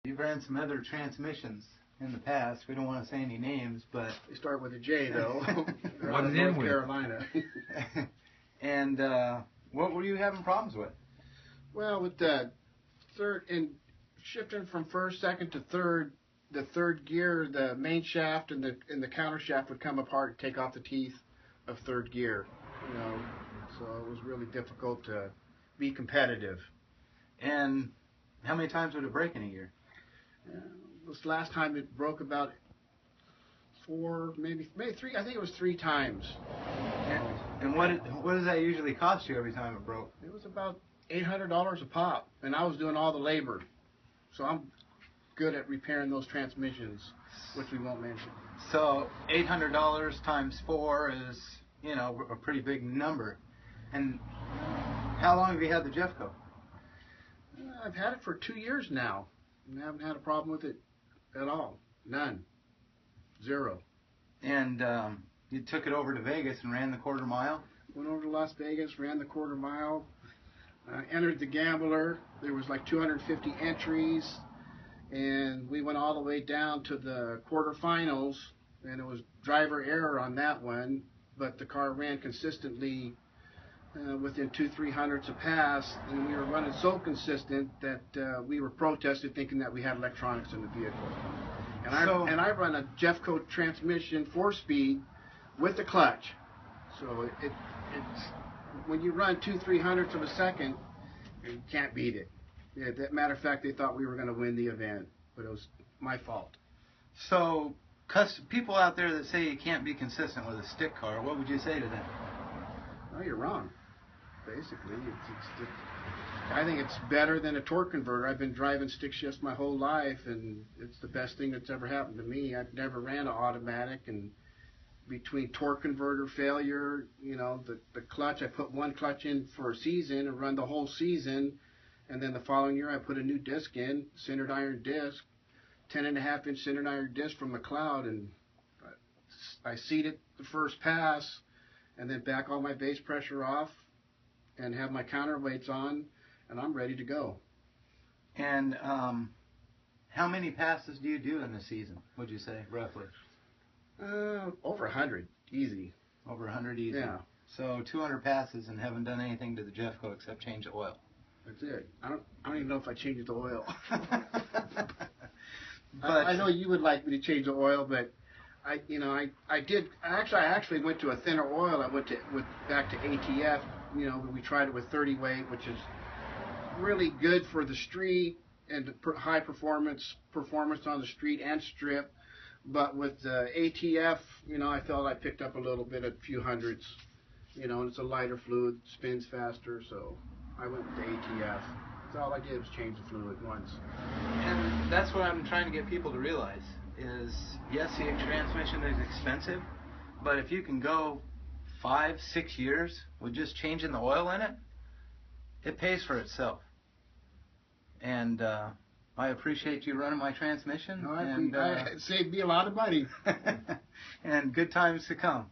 You've ran some other transmissions in the past. We don't want to say any names, but They start with a J, though. They're What out of did it end North with? Carolina. and what were you having problems with? Well, with the third and shifting from first, second to third, the third gear, the main shaft and the counter shaft would come apart and take off the teeth of third gear. So it was really difficult to be competitive. And how many times would it break in a year? This last time it broke about 4, maybe 3. I think it was 3 times. And what does that usually cost you every time it broke? It was about $800 a pop, and I was doing all the labor. So I'm good at repairing those transmissions, which we won't mention. So $800 times 4 is, a pretty big number. And how long have you had the JEFFco? I've had it for 2 years now, and I haven't had a problem with it at all. None. 0. And you took it over to Vegas and ran the quarter mile? Went over to Las Vegas, ran the quarter mile, entered the Gambler. There was like 250 entries, and we went all the way down to the quarterfinals, and it was driver error on that one, but the car ran consistently within 200-300 a pass, and we were running so consistent that we were protested thinking that we had electronics in the vehicle. And I run a JEFFco transmission 4-speed with the clutch, so it's when you run 200-300 of a second, you can't beat it. Yeah, as a matter of fact, they thought we were going to win the event, but it was my fault. So, people out there that say you can't be consistent with a stick car, what would you say to them? No, you're wrong. Basically, I think it's better than a torque converter. I've been driving stick shifts my whole life, and it's the best thing that's ever happened to me. I've never ran an automatic, and between torque converter failure, the clutch, I put one clutch in for a season and run the whole season, and then the following year I put a new disc in, centered iron disc, 10.5-inch centered iron disc from McLeod, and I seated the first pass, and then back all my base pressure off, and have my counterweights on, and I'm ready to go. And how many passes do you do in the season, would you say, roughly? Over 100, easy. Over 100 easy. Yeah. So 200 passes and haven't done anything to the JEFFco except change the oil. That's it. I don't even know if I changed the oil. But I know you would like me to change the oil, but I did. I actually went to a thinner oil. I went back to ATF. We tried it with 30 weight, which is really good for the street and high performance on the street and strip. But with the ATF, I felt I picked up a little bit, a few hundreds. And it's a lighter fluid, spins faster, so I went with the ATF. So all I did was change the fluid once. And that's what I'm trying to get people to realize is, yes, the transmission is expensive, but if you can go 5-6 years with just changing the oil in it, it pays for itself. And I appreciate you running my transmission. No, it saved me a lot of money. And good times to come.